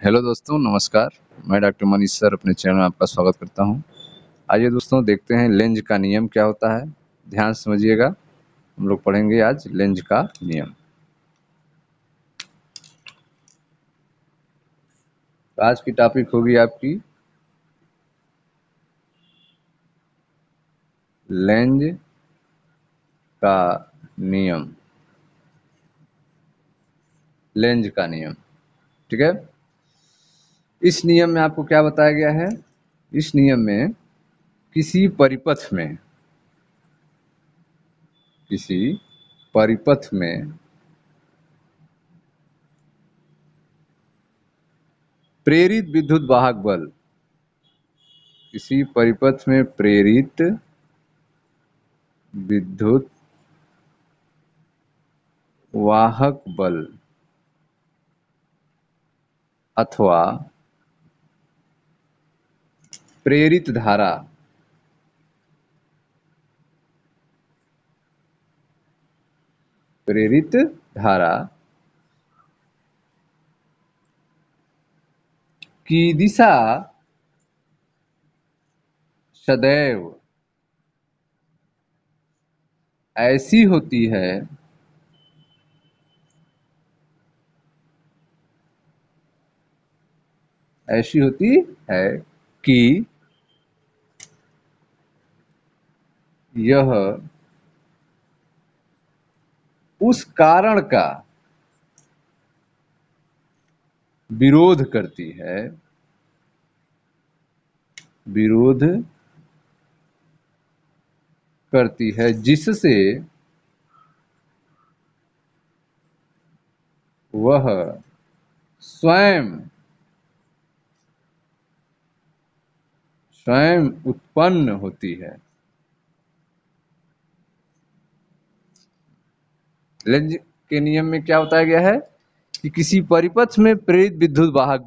Hello दोस्तों, नमस्कार। मैं डॉक्टर मनीष सर अपने चैनल में आपका स्वागत करता हूं। आइए दोस्तों, देखते हैं लेंज का नियम क्या होता है। ध्यान से समझिएगा। हम लोग पढ़ेंगे आज लेंज का नियम। तो आज की टॉपिक होगी आपकी लेंज का नियम। लेंज का नियम, ठीक है। इस नियम में आपको क्या बताया गया है? इस नियम में किसी परिपथ में प्रेरित विद्युत वाहक बल, किसी परिपथ में प्रेरित विद्युत वाहक बल अथवा प्रेरित धारा की दिशा सदैव ऐसी होती है कि यह उस कारण का विरोध करती है जिससे वह स्वयं उत्पन्न होती है। लेंज के नियम में क्या बताया गया है कि किसी परिपथ में प्रेरित विद्युत वाहक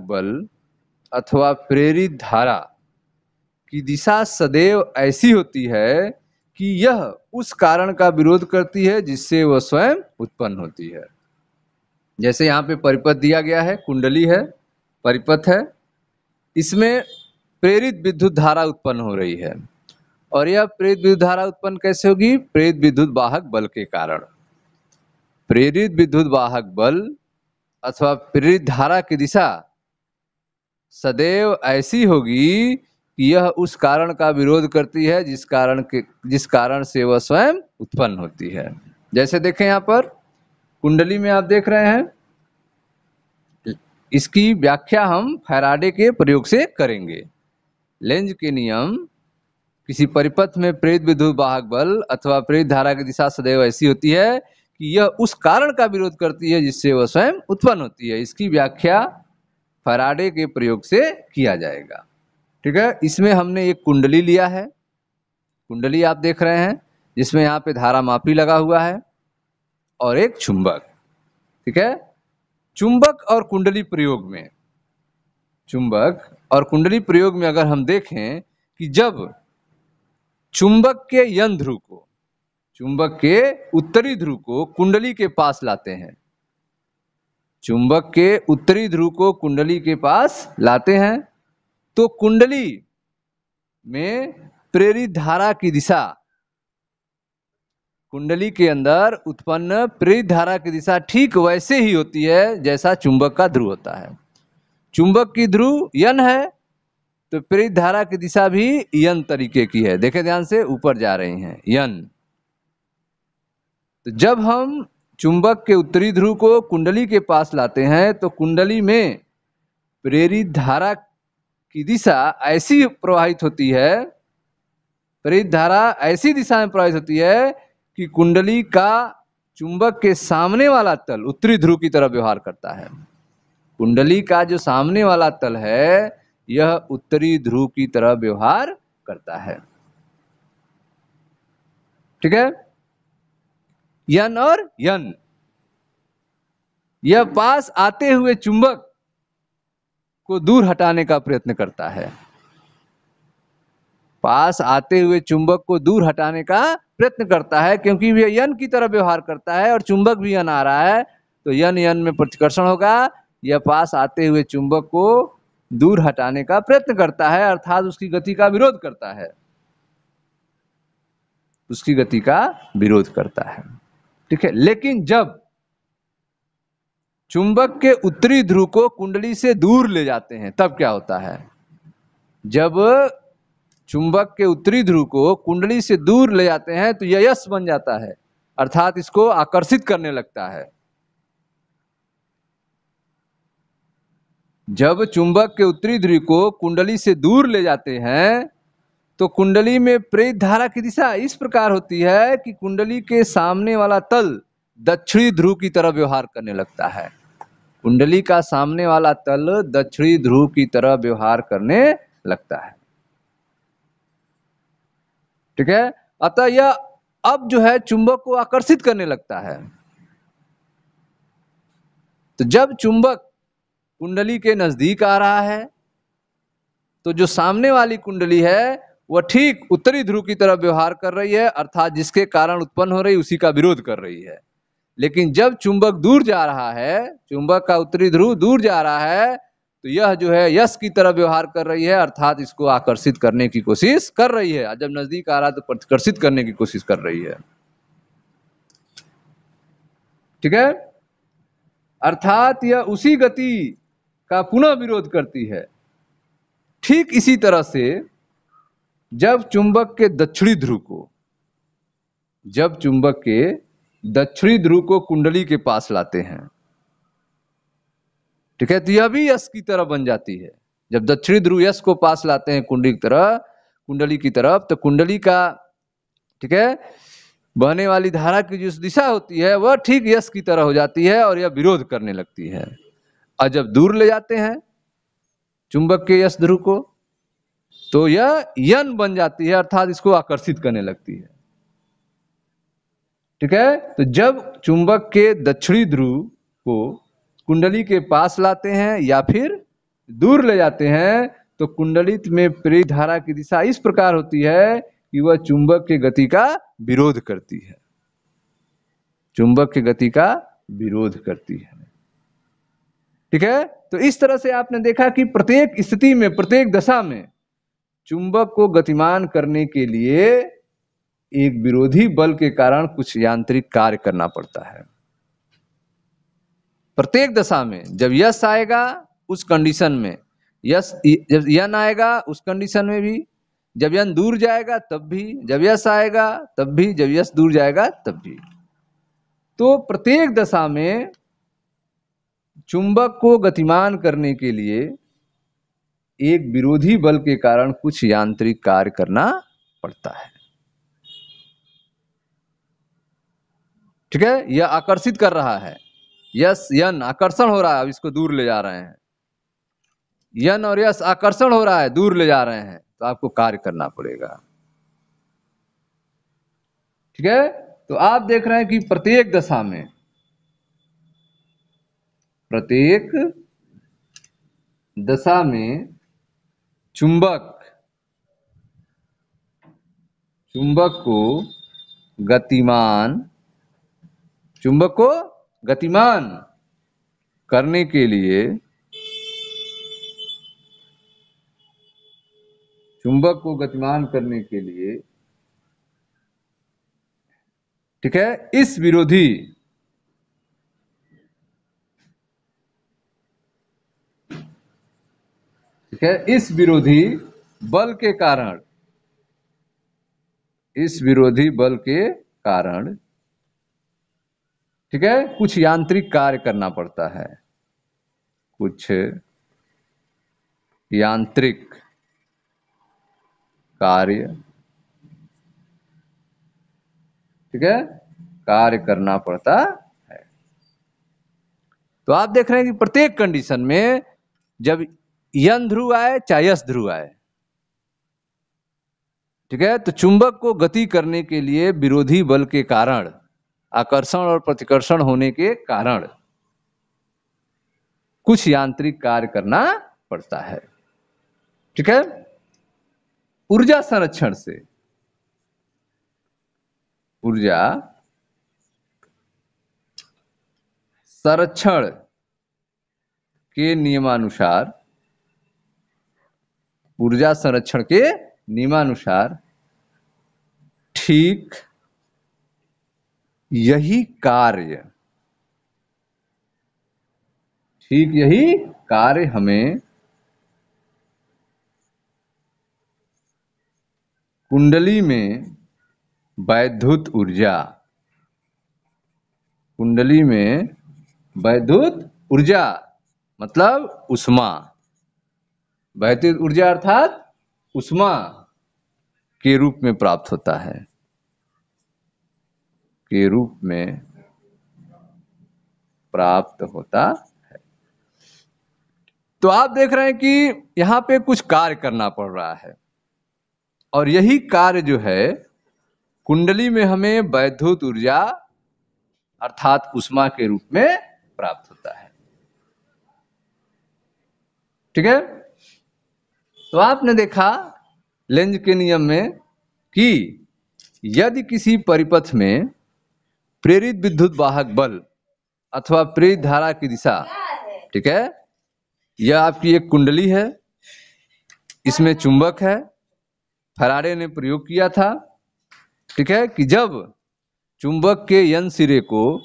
बल अथवा प्रेरित धारा की दिशा सदैव ऐसी होती है कि यह उस कारण का विरोध करती है जिससे वह स्वयं उत्पन्न होती है। जैसे यहाँ पे परिपथ दिया गया है, कुंडली है, परिपथ है, इसमें प्रेरित विद्युत धारा उत्पन्न हो रही है। और यह प्रेरित विद्युत धारा उत्पन्न कैसे होगी? प्रेरित विद्युत वाहक बल के कारण। प्रेरित विद्युत वाहक बल अथवा प्रेरित धारा की दिशा सदैव ऐसी होगी कि यह उस कारण का विरोध करती है जिस कारण से वह स्वयं उत्पन्न होती है। जैसे देखें यहाँ पर कुंडली में आप देख रहे हैं, इसकी व्याख्या हम फैराडे के प्रयोग से करेंगे। लेंज के नियम, किसी परिपथ में प्रेरित विद्युत वाहक बल अथवा प्रेरित धारा की दिशा सदैव ऐसी होती है कि यह उस कारण का विरोध करती है जिससे वह स्वयं उत्पन्न होती है। इसकी व्याख्या फैराडे के प्रयोग से किया जाएगा, ठीक है। इसमें हमने एक कुंडली लिया है, कुंडली आप देख रहे हैं, जिसमें यहाँ पे धारा मापी लगा हुआ है और एक चुंबक, ठीक है। चुंबक और कुंडली प्रयोग में अगर हम देखें कि जब चुंबक के उत्तरी ध्रुव को कुंडली के पास लाते हैं, तो कुंडली में प्रेरित धारा की दिशा, कुंडली के अंदर उत्पन्न प्रेरित धारा की दिशा ठीक वैसे ही होती है जैसा चुंबक का ध्रुव होता है। चुंबक की ध्रुव यन है तो प्रेरित धारा की दिशा भी यन तरीके की है। देखें ध्यान से, ऊपर जा रही हैं यन। तो जब हम चुंबक के उत्तरी ध्रुव को कुंडली के पास लाते हैं तो कुंडली में प्रेरित धारा की दिशा ऐसी प्रवाहित होती है, प्रेरित धारा ऐसी दिशा में प्रवाहित होती है कि कुंडली का चुंबक के सामने वाला तल उत्तरी ध्रुव की तरफ व्यवहार करता है। कुंडली का जो सामने वाला तल है यह उत्तरी ध्रुव की तरफ व्यवहार करता है, ठीक है। यन और यन, यह पास आते हुए चुंबक को दूर हटाने का प्रयत्न करता है। पास आते हुए चुंबक को दूर हटाने का प्रयत्न करता है, क्योंकि वह यन की तरह व्यवहार करता है और चुंबक भी यन आ रहा है, तो यन यन में प्रतिकर्षण होगा। यह पास आते हुए चुंबक को दूर हटाने का प्रयत्न करता है, अर्थात उसकी गति का विरोध करता है, उसकी गति का विरोध करता है। ठीक है, लेकिन जब चुंबक के उत्तरी ध्रुव को कुंडली से दूर ले जाते हैं तब क्या होता है? जब चुंबक के उत्तरी ध्रुव को कुंडली से दूर ले जाते हैं तो यह यश बन जाता है, अर्थात इसको आकर्षित करने लगता है। जब चुंबक के उत्तरी ध्रुव को कुंडली से दूर ले जाते हैं तो कुंडली में प्रेरित धारा की दिशा इस प्रकार होती है कि कुंडली के सामने वाला तल दक्षिणी ध्रुव की तरह व्यवहार करने लगता है। कुंडली का सामने वाला तल दक्षिणी ध्रुव की तरह व्यवहार करने लगता है। ठीक है, अतः यह अब जो है चुंबक को आकर्षित करने लगता है। तो जब चुंबक कुंडली के नजदीक आ रहा है तो जो सामने वाली कुंडली है वह ठीक उत्तरी ध्रुव की तरफ व्यवहार कर रही है, अर्थात जिसके कारण उत्पन्न हो रही उसी का विरोध कर रही है। लेकिन जब चुंबक दूर जा रहा है, चुंबक का उत्तरी ध्रुव दूर जा रहा है, तो यह जो है यश की तरह व्यवहार कर रही है, अर्थात इसको आकर्षित करने की कोशिश कर रही है। जब नजदीक आ रहा है तो प्रतिकर्षित करने की कोशिश कर रही है। ठीक है, अर्थात यह उसी गति का पुनः विरोध करती है। ठीक इसी तरह से जब चुंबक के दक्षिणी ध्रुव को, जब चुंबक के दक्षिणी ध्रुव को कुंडली के पास लाते हैं, ठीक है, तो यह भी यश की तरह बन जाती है। जब दक्षिणी ध्रुव यश को पास लाते हैं कुंडली की तरफ, तो कुंडली का, ठीक है, बहने वाली धारा की जो दिशा होती है वह ठीक यश की तरह हो जाती है और यह विरोध करने लगती है। और जब दूर ले जाते हैं चुंबक के यश ध्रुव को तो यह यन बन जाती है, अर्थात इसको आकर्षित करने लगती है। ठीक है, तो जब चुंबक के दक्षिणी ध्रुव को कुंडली के पास लाते हैं या फिर दूर ले जाते हैं तो कुंडलित में प्रेरित धारा की दिशा इस प्रकार होती है कि वह चुंबक के गति का विरोध करती है, चुंबक की गति का विरोध करती है। ठीक है, तो इस तरह से आपने देखा कि प्रत्येक स्थिति में, प्रत्येक दशा में चुंबक को गतिमान करने के लिए एक विरोधी बल के कारण कुछ यांत्रिक कार्य करना पड़ता है। प्रत्येक दशा में, जब यश आएगा उस कंडीशन में, यश जब यन आएगा उस कंडीशन में भी, जब यन दूर जाएगा तब भी, जब यश आएगा तब भी, जब यश दूर जाएगा तब भी। तो प्रत्येक दशा में चुंबक को गतिमान करने के लिए एक विरोधी बल के कारण कुछ यांत्रिक कार्य करना पड़ता है। ठीक है, यह आकर्षित कर रहा है, यश यन आकर्षण हो रहा है, अब इसको दूर ले जा रहे हैं, यन और यश आकर्षण हो रहा है, दूर ले जा रहे हैं, तो आपको कार्य करना पड़ेगा। ठीक है, तो आप देख रहे हैं कि प्रत्येक दशा में, प्रत्येक दशा में चुंबक को गतिमान करने के लिए, चुंबक को गतिमान करने के लिए, ठीक है, इस विरोधी, ठीक है, इस विरोधी बल के कारण, इस विरोधी बल के कारण, ठीक है, कुछ यांत्रिक कार्य करना पड़ता है, कुछ यांत्रिक कार्य, ठीक है, कार्य करना पड़ता है। तो आप देख रहे हैं कि प्रत्येक कंडीशन में जब यन ध्रुव आए चाहे यश ध्रुव आए, ठीक है, तो चुंबक को गति करने के लिए विरोधी बल के कारण, आकर्षण और प्रतिकर्षण होने के कारण कुछ यांत्रिक कार्य करना पड़ता है। ठीक है, ऊर्जा संरक्षण से, ऊर्जा संरक्षण के नियमानुसार, ऊर्जा संरक्षण के नियमानुसार ठीक यही कार्य, ठीक यही कार्य हमें कुंडली में वैद्युत ऊर्जा, कुंडली में वैद्युत ऊर्जा मतलब ऊष्मा, वैद्युत ऊर्जा अर्थात ऊष्मा के रूप में प्राप्त होता है, के रूप में प्राप्त होता है। तो आप देख रहे हैं कि यहां पे कुछ कार्य करना पड़ रहा है और यही कार्य जो है कुंडली में हमें वैद्युत ऊर्जा अर्थात ऊष्मा के रूप में प्राप्त होता है। ठीक है, तो आपने देखा लेंज के नियम में कि यदि किसी परिपथ में प्रेरित विद्युत वाहक बल अथवा प्रेरित धारा की दिशा, ठीक है, यह आपकी एक कुंडली है, इसमें चुंबक है, फैराडे ने प्रयोग किया था, ठीक है, कि जब चुंबक के यन सिरे को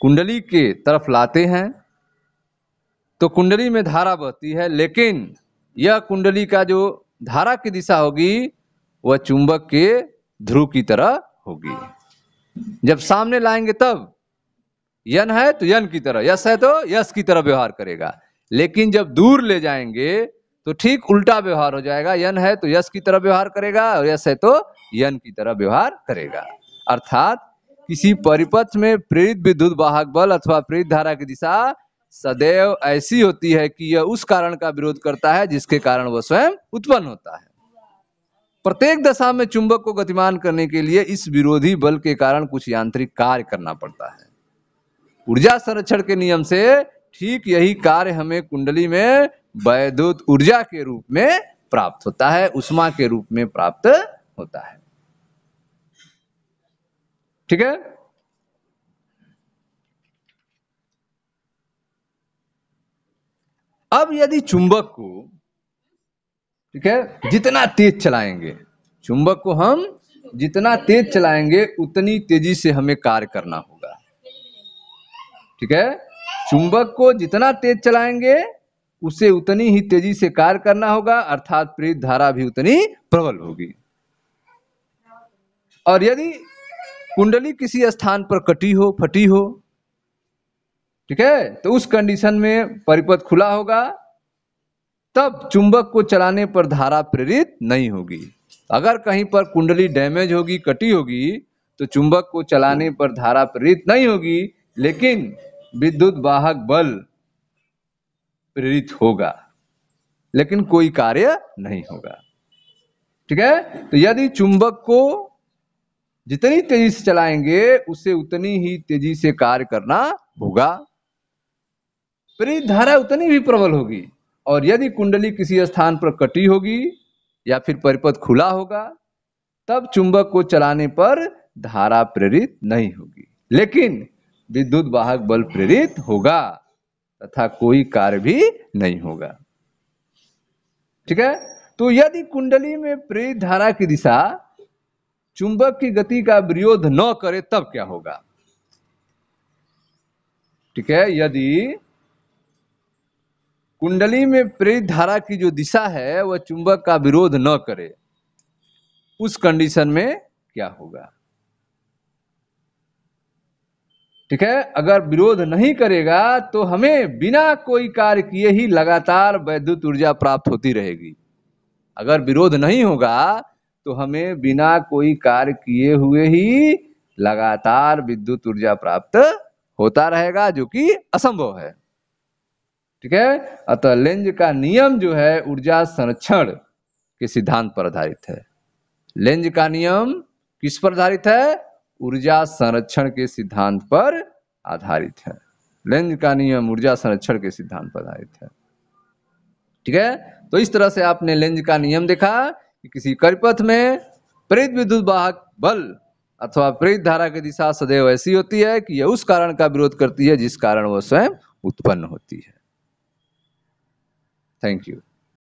कुंडली के तरफ लाते हैं तो कुंडली में धारा बहती है, लेकिन यह कुंडली का जो धारा की दिशा होगी वह चुंबक के ध्रुव की तरह होगी। जब सामने लाएंगे तब यन है तो यन की तरह, यस है तो यस की तरह व्यवहार करेगा, लेकिन जब दूर ले जाएंगे तो ठीक उल्टा व्यवहार हो जाएगा, यन है तो यस की तरह व्यवहार करेगा और यस है तो यन की तरह व्यवहार करेगा। अर्थात किसी परिपथ में प्रेरित विद्युत वाहक बल अथवा प्रेरित धारा की दिशा सदैव ऐसी होती है कि यह उस कारण का विरोध करता है जिसके कारण वह स्वयं उत्पन्न होता है। प्रत्येक दशा में चुंबक को गतिमान करने के लिए इस विरोधी बल के कारण कुछ यांत्रिक कार्य करना पड़ता है। ऊर्जा संरक्षण के नियम से ठीक यही कार्य हमें कुंडली में वैद्युत ऊर्जा के रूप में प्राप्त होता है, ऊष्मा के रूप में प्राप्त होता है। ठीक है, अब यदि चुंबक को, ठीक है, जितना तेज चलाएंगे, चुंबक को हम जितना तेज चलाएंगे उतनी तेजी से हमें कार्य करना होगा। ठीक है, चुंबक को जितना तेज चलाएंगे उसे उतनी ही तेजी से कार्य करना होगा, अर्थात प्रेरित धारा भी उतनी प्रबल होगी। और यदि कुंडली किसी स्थान पर कटी हो, फटी हो, ठीक है, तो उस कंडीशन में परिपथ खुला होगा, तब चुंबक को चलाने पर धारा प्रेरित नहीं होगी। अगर कहीं पर कुंडली डैमेज होगी, कटी होगी, तो चुंबक को चलाने पर धारा प्रेरित नहीं होगी, लेकिन विद्युत वाहक बल प्रेरित होगा, लेकिन कोई कार्य नहीं होगा। ठीक है, तो यदि चुंबक को जितनी तेजी से चलाएंगे उसे उतनी ही तेजी से कार्य करना होगा, प्रेरित धारा उतनी भी प्रबल होगी। और यदि कुंडली किसी स्थान पर कटी होगी या फिर परिपथ खुला होगा, तब चुंबक को चलाने पर धारा प्रेरित नहीं होगी, लेकिन विद्युत वाहक बल प्रेरित होगा तथा कोई कार्य भी नहीं होगा। ठीक है, तो यदि कुंडली में प्रेरित धारा की दिशा चुंबक की गति का विरोध न करे तब क्या होगा? ठीक है, यदि कुंडली में प्रेरित धारा की जो दिशा है वह चुंबक का विरोध न करे, उस कंडीशन में क्या होगा? ठीक है, अगर विरोध नहीं करेगा तो हमें बिना कोई कार्य किए ही लगातार वैद्युत ऊर्जा प्राप्त होती रहेगी। अगर विरोध नहीं होगा तो हमें बिना कोई कार्य किए हुए ही लगातार विद्युत ऊर्जा प्राप्त होता रहेगा, जो कि असंभव है। ठीक है, अतः लेंज का नियम जो है ऊर्जा संरक्षण के सिद्धांत पर आधारित है। लेंज का नियम किस पर आधारित है? ऊर्जा संरक्षण के सिद्धांत पर आधारित है। लेंज का नियम ऊर्जा संरक्षण के सिद्धांत पर आधारित है। ठीक है, तो इस तरह से आपने लेंज का नियम देखा कि किसी परिपथ में प्रेरित विद्युत वाहक बल अथवा प्रेरित धारा की दिशा सदैव ऐसी होती है कि यह उस कारण का विरोध करती है जिस कारण वह स्वयं उत्पन्न होती है। Thank you.